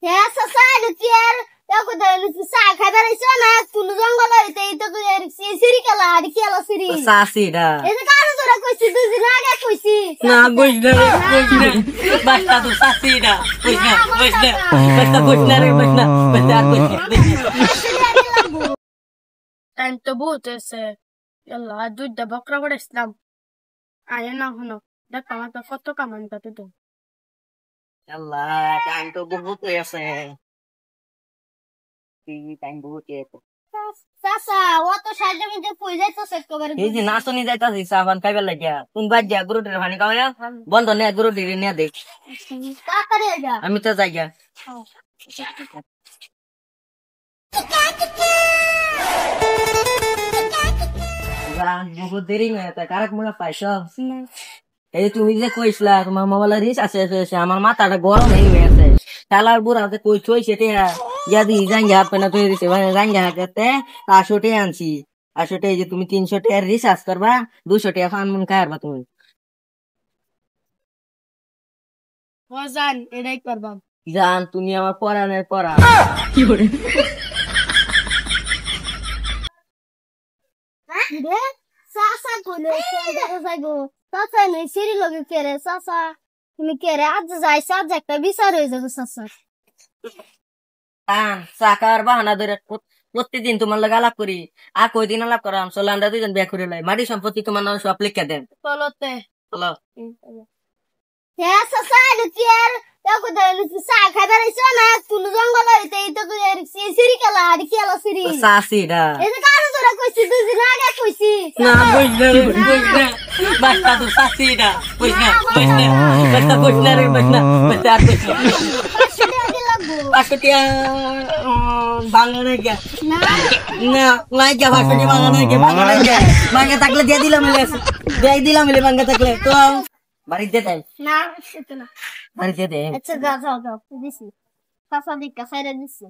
হ্যাঁ চাচা লুচিয়ার দেখো লুচি চা খাইবার আইছো না তুলু জঙ্গল হইতে এই তো সিরি খেলা আর খেলা সিরি সাসিডা এই যে কারো তোরা কইছি দুই দিন আগে কইছি না বুঝনা বাচ্চা তো সাসিডা বুঝনা বাচ্চা বুঝনা রে বুঝনা বাচ্চা টাইম তো বহুত হয়েছে ইয়াল্লা দুইটা বকরা করে ইসলাম আয় না হনো দেখ আমার তো কত কামান তাতে তো আল্লাহ টাইম তো বহুত হয়েছে টাইম বহুত হয়েছে চাচা ও তো সাইডে মধ্যে কই যাইতাছে একবারে এই যে নাচনি যাইতাছি সাবান খাইবার লাগিয়া তুমি বাদ দিয়া গরুটির পানি খাওয়া বন্ধ নে গরুটির নিয়ে দেখ তাড়াতাড়ি যা আমি তো যাই গা বহুত দেরি হয়ে কারক মনে পাইছ এই তুমি যে কইসলা তোমার মোবাইল রিস আছে আমার মাথাটা গরম হয়ে গেছে তালার বুড়া কই চই সেটা ইয়াদি জাঙ্গা আপনা তুই দিছে জাঙ্গা হাতে 500 টাকা আনছি 800 টাকা যে তুমি 300 টাকা রিচার্জ করবা 200 টাকা ফান মন খাইবা তুমি জান এটাই করবাম জান তুমি আমার পড়ানের পড়া কি করে রে চাচা কোনে দেখা যাইগো চাচা নেই সিরি লগে কেরে চাচা তুমি কেরে আজ যাইছ আজ একটা বিচার হয়ে যাবে চাচা চাকার বাহানা ধরে প্রতিদিন তোমার লগে আলাপ করি আর কই দিন আলাপ করাম চলো আমরা দুজন বিয়ে করে লাই মাটি সম্পত্তি তোমার নাম সব লিখে দেন চলতে চলো হ্যাঁ চাচা লুচিয়ার দেখো লুচি চা খাইবার আইছো না তুলু জঙ্গল হইতে এই তো সিরি খেলা আর খেলা সিরি সাসিডা এই যে কারো তোরা কইছি দুই দিন আগে কইছি না বুঝনা বাচ্চা তো সাসিডা বুঝনা বাচ্চা বুঝনা রে বুঝনা বাচ্চা আর বুঝনা পাশটিয়া বাংলা গিয়া না না নাই গিয়া পাশটি বাংলা গিয়া বাংলা থাকলে দিয়ে দিলাম মিলে বাংলা থাকলে তো বাড়িতে তাই না সেটা না বাড়িতে দে আচ্ছা যাও দিছি চাচা দিকা সাইরা দিছি